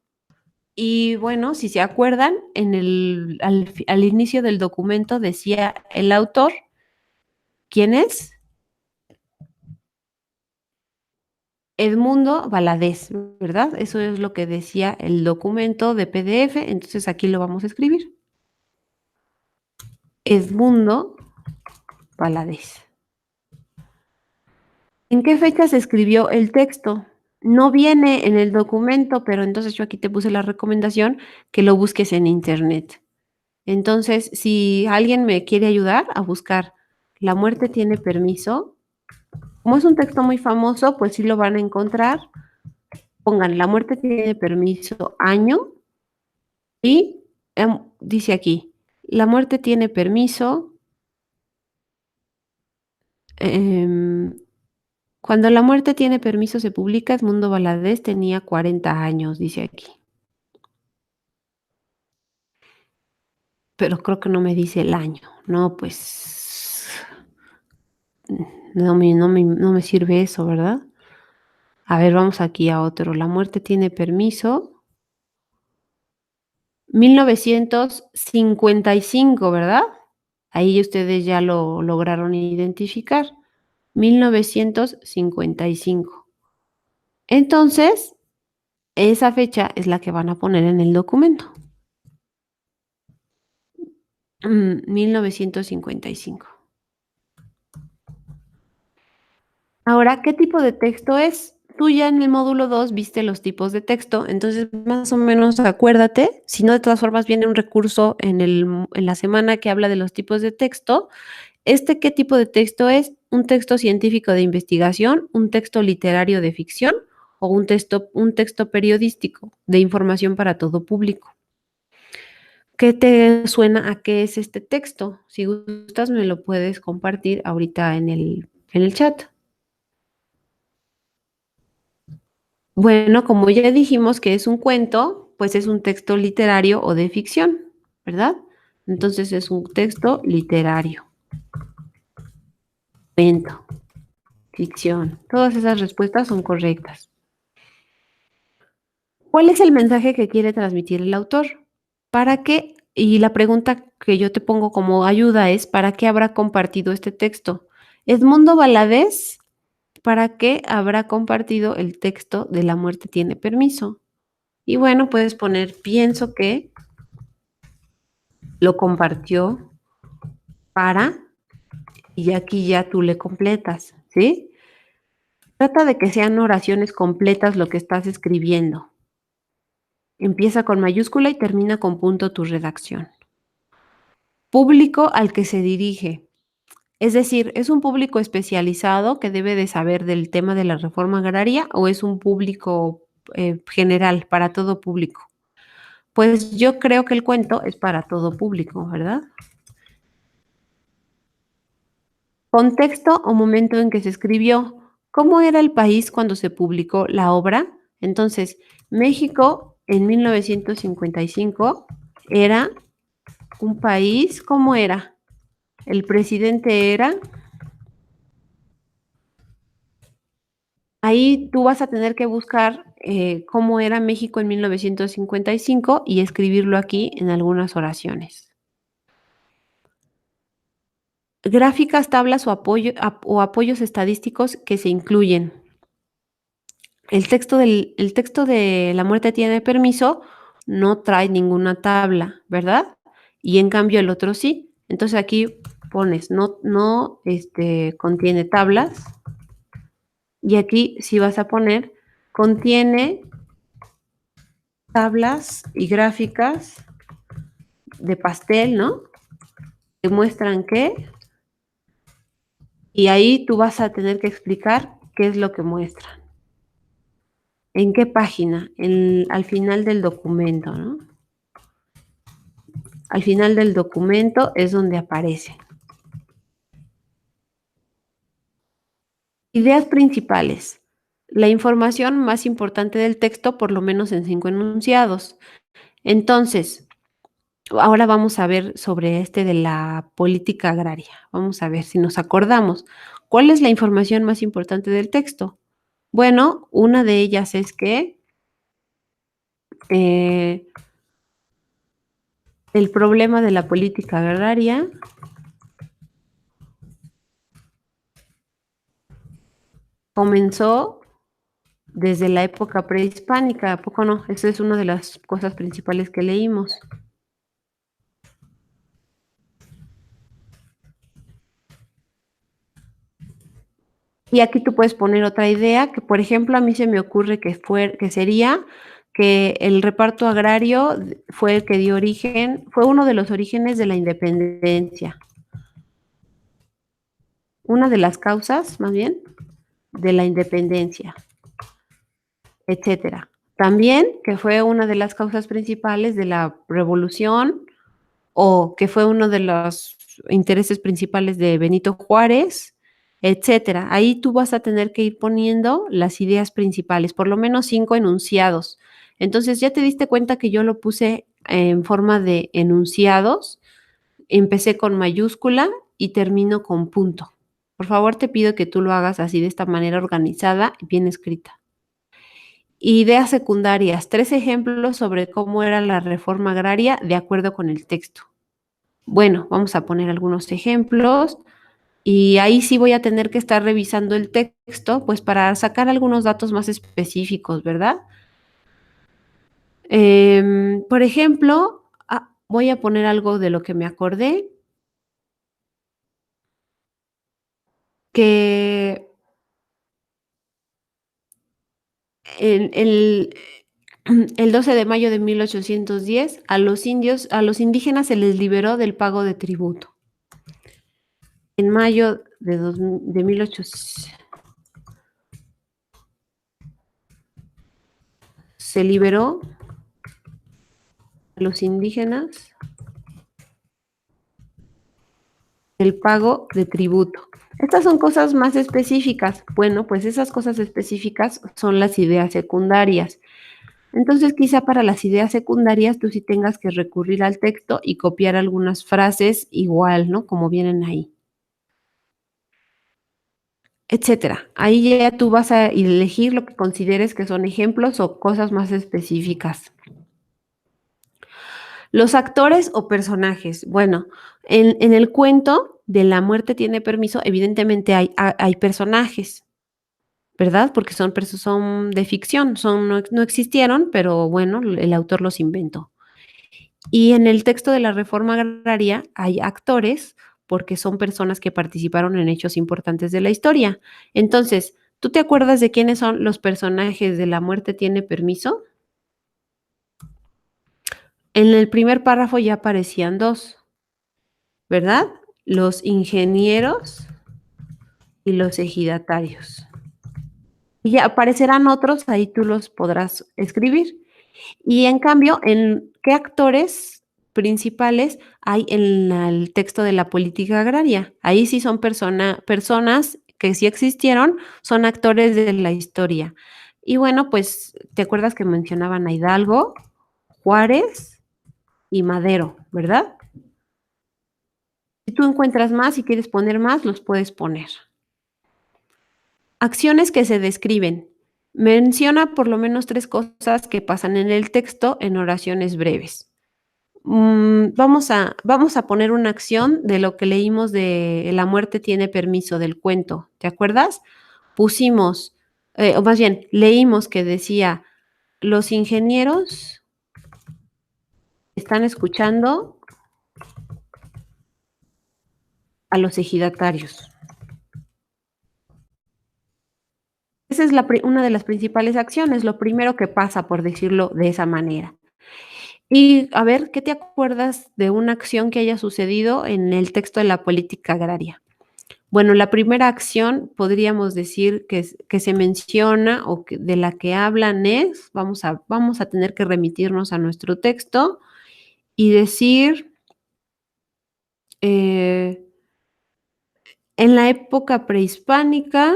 Y bueno, si se acuerdan, al inicio del documento decía el autor, ¿quién es? Edmundo Valadez, ¿verdad? Eso es lo que decía el documento de PDF, entonces aquí lo vamos a escribir. Edmundo Valadez. ¿En qué fecha se escribió el texto? No viene en el documento, pero entonces yo aquí te puse la recomendación que lo busques en internet. Entonces, si alguien me quiere ayudar a buscar La muerte tiene permiso, como es un texto muy famoso, pues sí lo van a encontrar. Pongan La muerte tiene permiso, año, y dice aquí, La muerte tiene permiso. em, Cuando La muerte tiene permiso se publica, Edmundo Valadez tenía 40 años, dice aquí. Pero creo que no me dice el año. No, pues no me sirve eso, ¿verdad? A ver, vamos aquí a otro. La muerte tiene permiso. 1955, ¿verdad? Ahí ustedes ya lo lograron identificar. 1955. Entonces, esa fecha es la que van a poner en el documento. 1955. Ahora, ¿qué tipo de texto es? Tú ya en el módulo 2 viste los tipos de texto, entonces más o menos acuérdate, si no de todas formas viene un recurso en la semana que habla de los tipos de texto. ¿Qué tipo de texto es? ¿Un texto científico de investigación, un texto literario de ficción o un texto periodístico de información para todo público? ¿Qué te suena a qué es este texto? Si gustas, me lo puedes compartir ahorita en el chat. Bueno, como ya dijimos que es un cuento, pues es un texto literario o de ficción, ¿verdad? Entonces es un texto literario, cuento, ficción. Todas esas respuestas son correctas. ¿Cuál es el mensaje que quiere transmitir el autor? ¿Para qué? Y la pregunta que yo te pongo como ayuda es, ¿para qué habrá compartido este texto? Edmundo Valadez, ¿para qué habrá compartido el texto de La muerte tiene permiso? Y bueno, puedes poner, pienso que lo compartió para, y aquí ya tú le completas, ¿sí? Trata de que sean oraciones completas lo que estás escribiendo. Empieza con mayúscula y termina con punto tu redacción. Público al que se dirige. Es decir, ¿es un público especializado que debe de saber del tema de la reforma agraria o es un público general, para todo público? Pues yo creo que el cuento es para todo público, ¿verdad? Contexto o momento en que se escribió. ¿Cómo era el país cuando se publicó la obra? Entonces, México en 1955 era un país, ¿cómo era? El presidente era. Ahí tú vas a tener que buscar cómo era México en 1955 y escribirlo aquí en algunas oraciones. Gráficas, tablas o apoyos estadísticos que se incluyen. El texto de La muerte tiene permiso no trae ninguna tabla, ¿verdad? Y en cambio el otro sí. Entonces aquí pones no contiene tablas y aquí sí vas a poner contiene tablas y gráficas de pastel, ¿no? Que muestran qué, y ahí tú vas a tener que explicar qué es lo que muestran. ¿En qué página? Al final del documento, ¿no? Al final del documento es donde aparece. Ideas principales. La información más importante del texto, por lo menos en 5 enunciados. Entonces, ahora vamos a ver sobre de la política agraria. Vamos a ver si nos acordamos. ¿Cuál es la información más importante del texto? Bueno, una de ellas es que el problema de la política agraria comenzó desde la época prehispánica, ¿a poco no? Esa es una de las cosas principales que leímos. Y aquí tú puedes poner otra idea, que por ejemplo a mí se me ocurre que sería que el reparto agrario fue el que dio origen, fue uno de los orígenes de la independencia. Una de las causas, más bien, de la independencia, etcétera. También que fue una de las causas principales de la revolución o que fue uno de los intereses principales de Benito Juárez, etcétera. Ahí tú vas a tener que ir poniendo las ideas principales, por lo menos 5 enunciados. Entonces, ya te diste cuenta que yo lo puse en forma de enunciados, empecé con mayúscula y termino con punto. Por favor, te pido que tú lo hagas así de esta manera organizada y bien escrita. Ideas secundarias, 3 ejemplos sobre cómo era la reforma agraria de acuerdo con el texto. Bueno, vamos a poner algunos ejemplos y ahí sí voy a tener que estar revisando el texto, pues para sacar algunos datos más específicos, ¿verdad? Por ejemplo, voy a poner algo de lo que me acordé, que el, el 12 de mayo de 1810 a los indios, a los indígenas se les liberó del pago de tributo. En mayo de 1800 se liberó a los indígenas el pago de tributo. Estas son cosas más específicas. Bueno, pues esas cosas específicas son las ideas secundarias. Entonces, quizá para las ideas secundarias tú sí tengas que recurrir al texto y copiar algunas frases igual, ¿no? Como vienen ahí, etcétera. Ahí ya tú vas a elegir lo que consideres que son ejemplos o cosas más específicas. Los actores o personajes. Bueno, en el cuento de La muerte tiene permiso, evidentemente hay personajes, ¿verdad? Porque son de ficción, no existieron, pero bueno, el autor los inventó. Y en el texto de la reforma agraria hay actores porque son personas que participaron en hechos importantes de la historia. Entonces, ¿tú te acuerdas de quiénes son los personajes de La muerte tiene permiso? En el primer párrafo ya aparecían dos, ¿verdad? Los ingenieros y los ejidatarios. Y ya aparecerán otros, ahí tú los podrás escribir. Y en cambio, ¿en qué actores principales hay en el texto de la política agraria? Ahí sí son personas que sí existieron, son actores de la historia. Y bueno, pues, ¿te acuerdas que mencionaban a Hidalgo, Juárez y Madero, verdad? Si tú encuentras más y quieres poner más, los puedes poner. Acciones que se describen. Menciona por lo menos 3 cosas que pasan en el texto en oraciones breves. Vamos a poner una acción de lo que leímos de La muerte tiene permiso del cuento, ¿te acuerdas? Pusimos, o más bien, leímos que decía, los ingenieros están escuchando a los ejidatarios. Esa es una de las principales acciones, lo primero que pasa, por decirlo de esa manera. Y a ver, ¿qué te acuerdas de una acción que haya sucedido en el texto de la política agraria? Bueno, la primera acción podríamos decir que se menciona o de la que hablan es, vamos a tener que remitirnos a nuestro texto y decir, eh, en la época prehispánica,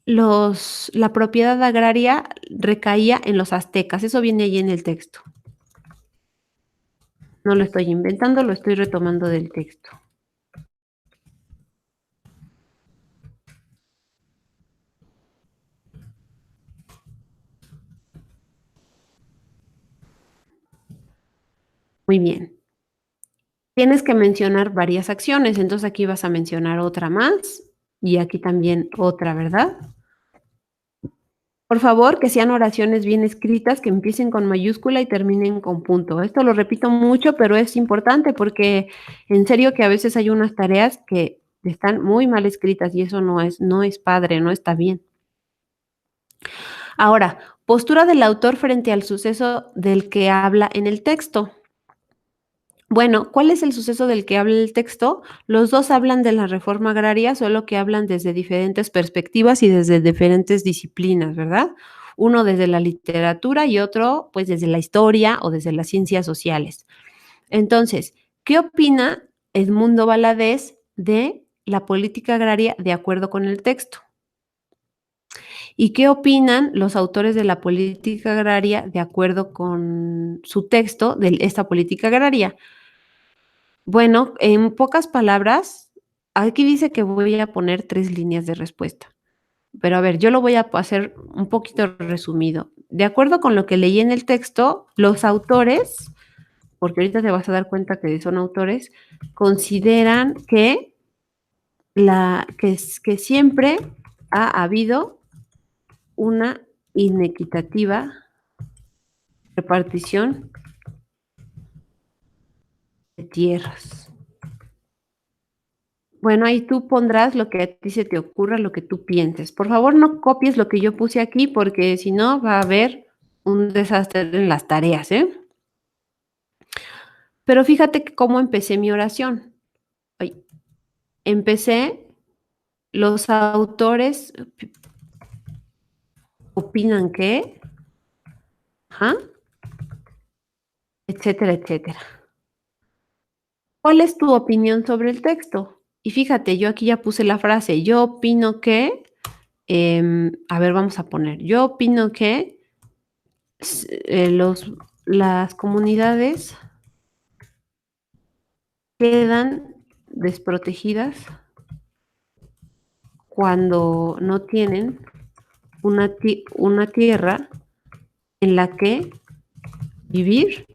la propiedad agraria recaía en los aztecas. Eso viene ahí en el texto. No lo estoy inventando, lo estoy retomando del texto. Muy bien. Tienes que mencionar varias acciones, entonces aquí vas a mencionar otra más y aquí también otra, ¿verdad? Por favor, que sean oraciones bien escritas, que empiecen con mayúscula y terminen con punto. Esto lo repito mucho, pero es importante porque en serio que a veces hay unas tareas que están muy mal escritas y eso no es padre, no está bien. Ahora, postura del autor frente al suceso del que habla en el texto. Bueno, ¿cuál es el suceso del que habla el texto? Los 2 hablan de la reforma agraria, solo que hablan desde diferentes perspectivas y desde diferentes disciplinas, ¿verdad? Uno desde la literatura y otro, pues, desde la historia o desde las ciencias sociales. Entonces, ¿qué opina Edmundo Valadez de la política agraria de acuerdo con el texto? ¿Y qué opinan los autores de la política agraria de acuerdo con su texto de esta política agraria? Bueno, en pocas palabras, aquí dice que voy a poner 3 líneas de respuesta, pero a ver, yo lo voy a hacer un poquito resumido. De acuerdo con lo que leí en el texto, los autores, porque ahorita te vas a dar cuenta que son autores, consideran que que siempre ha habido una inequitativa repartición de tierras. Bueno, ahí tú pondrás lo que a ti se te ocurra, lo que tú pienses. Por favor, no copies lo que yo puse aquí, porque si no va a haber un desastre en las tareas, ¿eh? Pero fíjate que cómo empecé mi oración. Ay, empecé, los autores opinan que, ajá, etcétera, etcétera. ¿Cuál es tu opinión sobre el texto? Y fíjate, yo aquí ya puse la frase, yo opino que, a ver, vamos a poner, yo opino que los las comunidades quedan desprotegidas cuando no tienen una tierra en la que vivir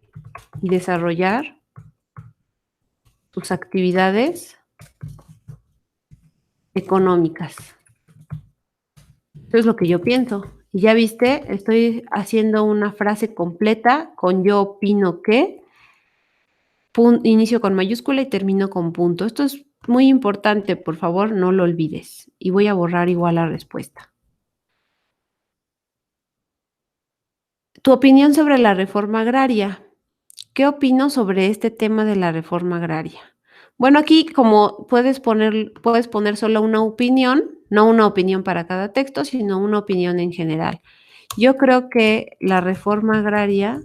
y desarrollar sus actividades económicas. Eso es lo que yo pienso. Y ya viste, estoy haciendo una frase completa con yo opino que, inicio con mayúscula y termino con punto. Esto es muy importante, por favor, no lo olvides. Y voy a borrar igual la respuesta. Tu opinión sobre la reforma agraria. ¿Qué opino sobre este tema de la reforma agraria? Bueno, aquí como puedes poner solo una opinión, no una opinión para cada texto, sino una opinión en general. Yo creo que la reforma agraria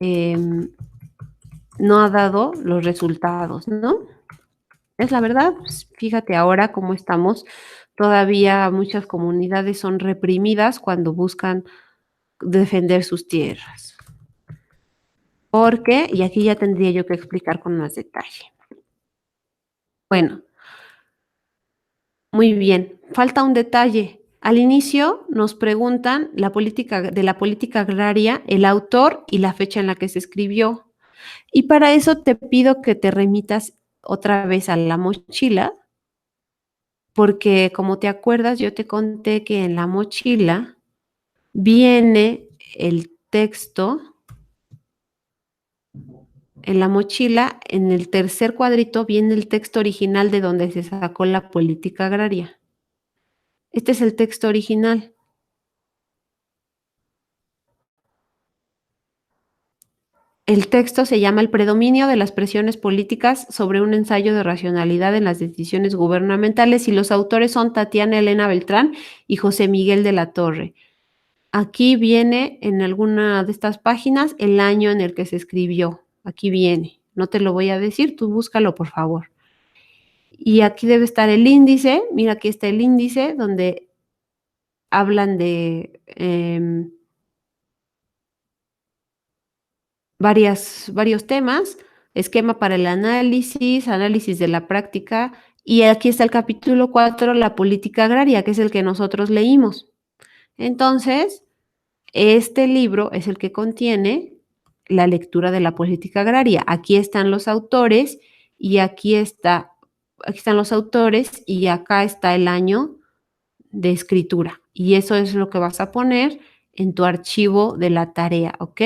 no ha dado los resultados, ¿no? Es la verdad, pues, fíjate ahora cómo estamos, todavía muchas comunidades son reprimidas cuando buscan defender sus tierras. ¿Por qué? Y aquí ya tendría yo que explicar con más detalle. Bueno, muy bien, falta un detalle. Al inicio nos preguntan la política agraria, el autor y la fecha en la que se escribió. Y para eso te pido que te remitas otra vez a la mochila, porque como te acuerdas, yo te conté que en la mochila viene el texto, en la mochila, en el tercer cuadrito, viene el texto original de donde se sacó la política agraria. Este es el texto original. El texto se llama El predominio de las presiones políticas sobre un ensayo de racionalidad en las decisiones gubernamentales y los autores son Tatiana Elena Beltrán y José Miguel de la Torre. Aquí viene en alguna de estas páginas el año en el que se escribió. Aquí viene. No te lo voy a decir, tú búscalo por favor. Y aquí debe estar el índice. Mira, aquí está el índice donde hablan de varios temas, esquema para el análisis de la práctica, y aquí está el capítulo 4, la política agraria, que es el que nosotros leímos. Entonces, este libro es el que contiene la lectura de la política agraria. Aquí están los autores y aquí están los autores y acá está el año de escritura. Y eso es lo que vas a poner en tu archivo de la tarea, ¿ok?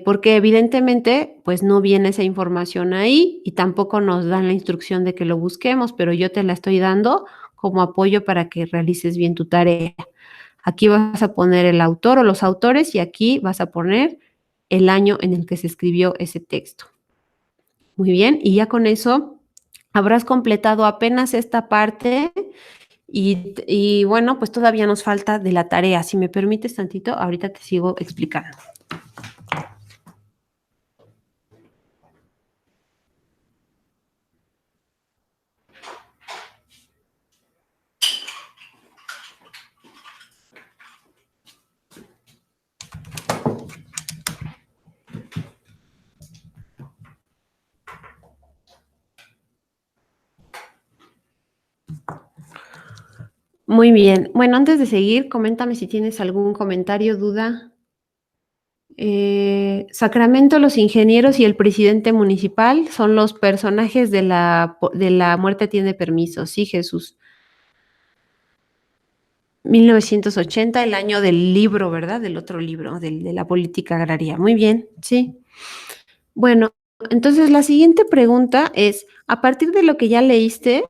Porque evidentemente, pues no viene esa información ahí y tampoco nos dan la instrucción de que lo busquemos, pero yo te la estoy dando como apoyo para que realices bien tu tarea. Aquí vas a poner el autor o los autores y aquí vas a poner el año en el que se escribió ese texto. Muy bien, y ya con eso habrás completado apenas esta parte y bueno, pues todavía nos falta de la tarea. Si me permites tantito, ahorita te sigo explicando. Muy bien. Bueno, antes de seguir, coméntame si tienes algún comentario, duda. Sacramento, los ingenieros y el presidente municipal son los personajes de la muerte tiene permiso. Sí, Jesús. 1980, el año del libro, ¿verdad? Del otro libro, de la política agraria. Muy bien, sí. Bueno, entonces la siguiente pregunta es, a partir de lo que ya leíste,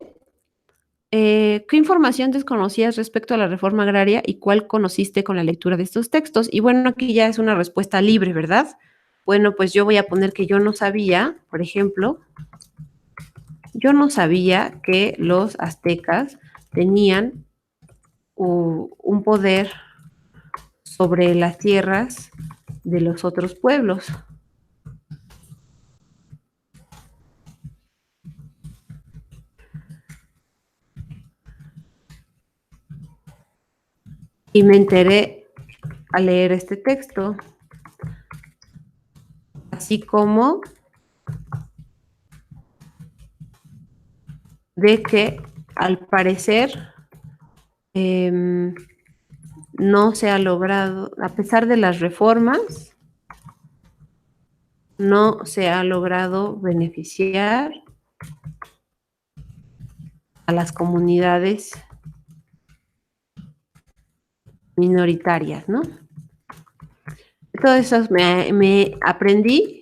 ¿qué información desconocías respecto a la reforma agraria y cuál conociste con la lectura de estos textos? Y bueno, aquí ya es una respuesta libre, ¿verdad? Bueno, pues yo voy a poner que yo no sabía, por ejemplo, yo no sabía que los aztecas tenían un poder sobre las tierras de los otros pueblos. Y me enteré al leer este texto, así como de que al parecer no se ha logrado, a pesar de las reformas, no se ha logrado beneficiar a las comunidades minoritarias, ¿no? Todo eso me aprendí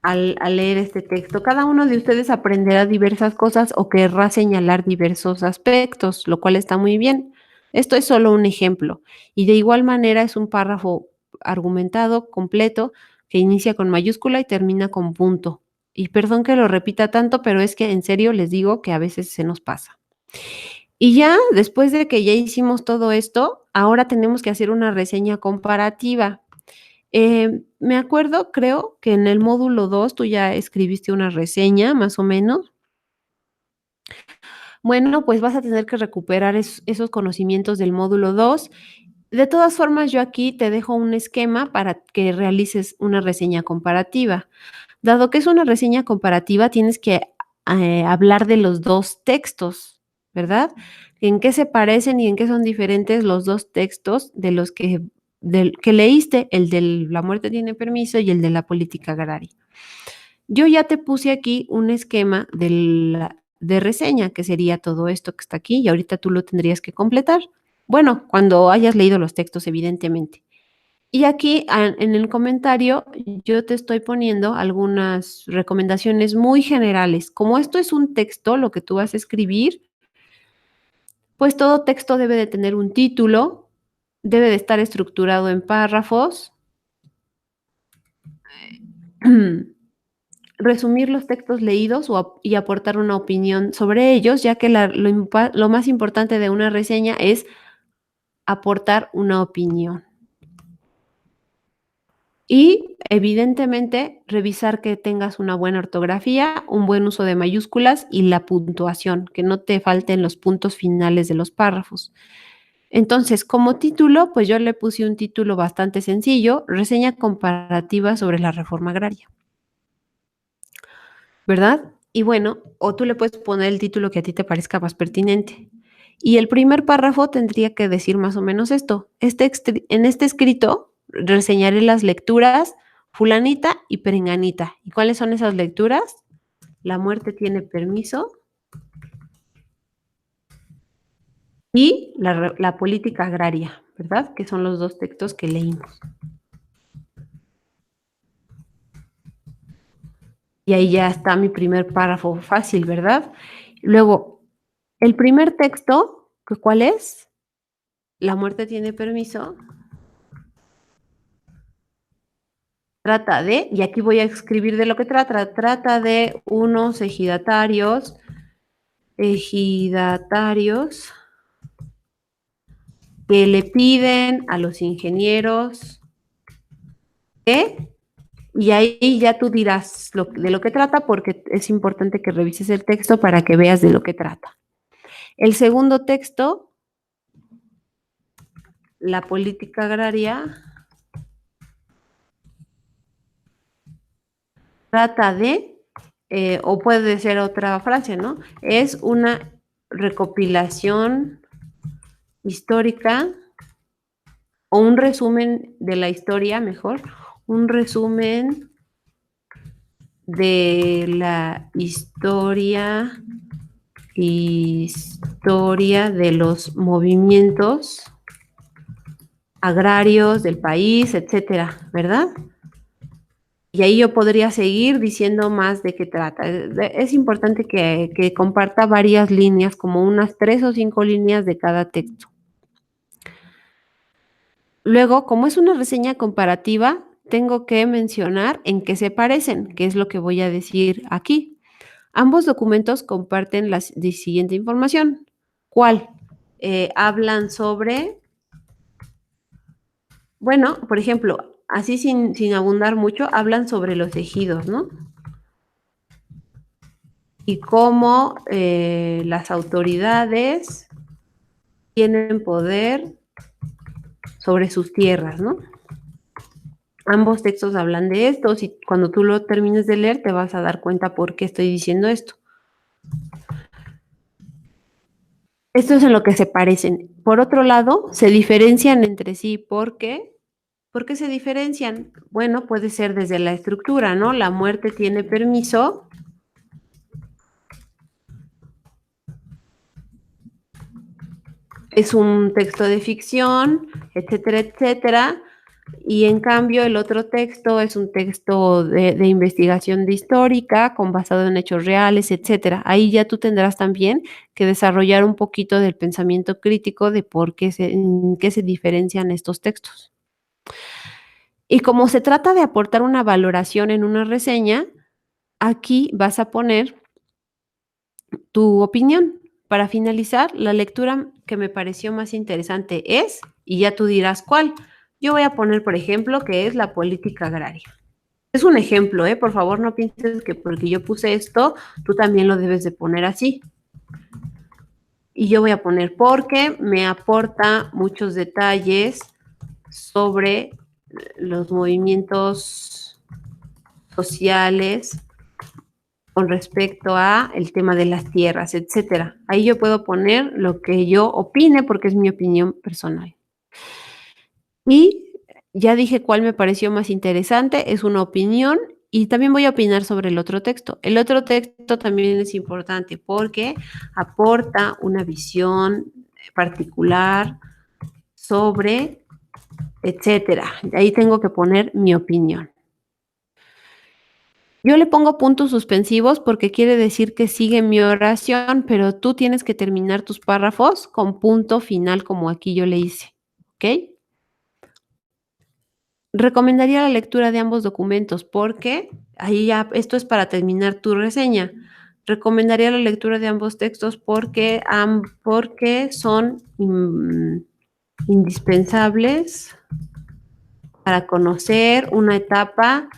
al leer este texto. Cada uno de ustedes aprenderá diversas cosas o querrá señalar diversos aspectos, lo cual está muy bien. Esto es solo un ejemplo. Y de igual manera es un párrafo argumentado, completo, que inicia con mayúscula y termina con punto. Y perdón que lo repita tanto, pero es que en serio les digo que a veces se nos pasa. Y ya después de que ya hicimos todo esto, ahora tenemos que hacer una reseña comparativa. Me acuerdo, creo que en el módulo 2 tú ya escribiste una reseña, más o menos. Bueno, pues vas a tener que recuperar esos conocimientos del módulo 2. De todas formas, yo aquí te dejo un esquema para que realices una reseña comparativa. Dado que es una reseña comparativa, tienes que hablar de los dos textos, ¿verdad? En qué se parecen y en qué son diferentes los dos textos de los que leíste, el de la muerte tiene permiso y el de la política agraria. Yo ya te puse aquí un esquema de reseña, que sería todo esto que está aquí, y ahorita tú lo tendrías que completar. Bueno, cuando hayas leído los textos, evidentemente. Y aquí en el comentario yo te estoy poniendo algunas recomendaciones muy generales. Como esto es un texto, lo que tú vas a escribir, pues todo texto debe de tener un título, debe de estar estructurado en párrafos, resumir los textos leídos y aportar una opinión sobre ellos, ya que lo más importante de una reseña es aportar una opinión. Y evidentemente revisar que tengas una buena ortografía, un buen uso de mayúsculas y la puntuación, que no te falten los puntos finales de los párrafos. Entonces, como título, pues yo le puse un título bastante sencillo, reseña comparativa sobre la reforma agraria, ¿verdad? Y bueno, o tú le puedes poner el título que a ti te parezca más pertinente. Y el primer párrafo tendría que decir más o menos esto. En este escrito reseñaré las lecturas fulanita y perenganita. ¿Y cuáles son esas lecturas? La muerte tiene permiso y la política agraria, ¿verdad? Que son los dos textos que leímos. Y ahí ya está mi primer párrafo fácil, ¿verdad? Luego, el primer texto, ¿cuál es? La muerte tiene permiso. Trata de, y aquí voy a escribir de lo que trata de unos ejidatarios que le piden a los ingenieros que, y ahí ya tú dirás de lo que trata, porque es importante que revises el texto para que veas de lo que trata. El segundo texto, la política agraria, trata de, o puede ser otra frase, ¿no? Es una recopilación histórica o un resumen de la historia, mejor, un resumen de la historia de los movimientos agrarios del país, etcétera, ¿verdad? Y ahí yo podría seguir diciendo más de qué trata. Es importante que comparta varias líneas, como unas 3 o 5 líneas de cada texto. Luego, como es una reseña comparativa, tengo que mencionar en qué se parecen, que es lo que voy a decir aquí. Ambos documentos comparten la siguiente información. ¿Cuál? Hablan sobre, bueno, por ejemplo, así sin abundar mucho, hablan sobre los ejidos, ¿no? Y cómo las autoridades tienen poder sobre sus tierras, ¿no? Ambos textos hablan de esto, y cuando tú lo termines de leer te vas a dar cuenta por qué estoy diciendo esto. Esto es en lo que se parecen. Por otro lado, se diferencian entre sí. ¿Por qué? ¿Por qué se diferencian? Bueno, puede ser desde la estructura, ¿no? La muerte tiene permiso. Es un texto de ficción, etcétera, etcétera. Y en cambio el otro texto es un texto de investigación de histórica, basado en hechos reales, etcétera. Ahí ya tú tendrás también que desarrollar un poquito del pensamiento crítico de en qué se diferencian estos textos. Y como se trata de aportar una valoración en una reseña, aquí vas a poner tu opinión. Para finalizar, la lectura que me pareció más interesante es, y ya tú dirás cuál. Yo voy a poner, por ejemplo, que es la política agraria. Es un ejemplo, ¿eh? Por favor, no pienses que porque yo puse esto, tú también lo debes de poner así. Y yo voy a poner porque me aporta muchos detalles sobre los movimientos sociales con respecto a el tema de las tierras, etcétera. Ahí yo puedo poner lo que yo opine porque es mi opinión personal. Y ya dije cuál me pareció más interesante, es una opinión y también voy a opinar sobre el otro texto. El otro texto también es importante porque aporta una visión particular sobre, etcétera. Ahí tengo que poner mi opinión. Yo le pongo puntos suspensivos porque quiere decir que sigue mi oración, pero tú tienes que terminar tus párrafos con punto final como aquí yo le hice, ¿ok? Recomendaría la lectura de ambos documentos porque ahí ya, esto es para terminar tu reseña. Recomendaría la lectura de ambos textos porque son indispensables para conocer una etapa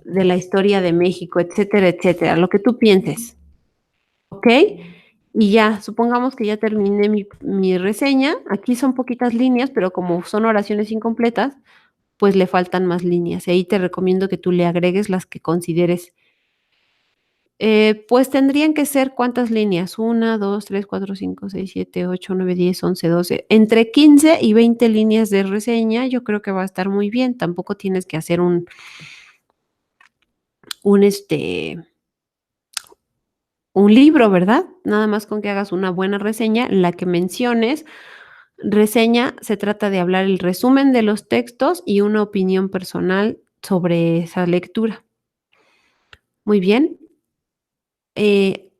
de la historia de México, etcétera, etcétera, lo que tú pienses, ¿ok? Y ya, supongamos que ya terminé mi reseña. Aquí son poquitas líneas, pero como son oraciones incompletas, pues le faltan más líneas. Y ahí te recomiendo que tú le agregues las que consideres. Pues tendrían que ser, ¿cuántas líneas? 1, 2, 3, 4, 5, 6, 7, 8, 9, 10, 11, 12. Entre 15 y 20 líneas de reseña, yo creo que va a estar muy bien. Tampoco tienes que hacer un un libro, ¿verdad? Nada más con que hagas una buena reseña, la que menciones. Reseña se trata de hablar el resumen de los textos y una opinión personal sobre esa lectura. Muy bien. eh,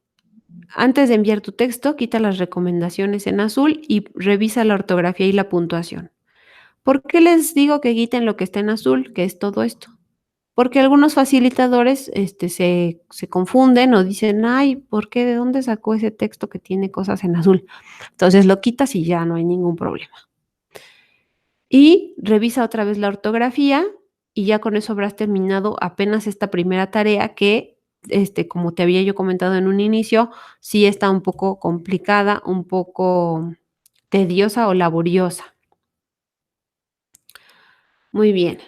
Antes de enviar tu texto, quita las recomendaciones en azul y revisa la ortografía y la puntuación. ¿Por qué les digo que quiten lo que está en azul, que es todo esto? Porque algunos facilitadores, se confunden o dicen: "Ay, ¿por qué? ¿De dónde sacó ese texto que tiene cosas en azul?". Entonces, lo quitas y ya no hay ningún problema. Y revisa otra vez la ortografía, y ya con eso habrás terminado apenas esta primera tarea que, como te había yo comentado en un inicio, sí está un poco complicada, un poco tediosa o laboriosa. Muy bien.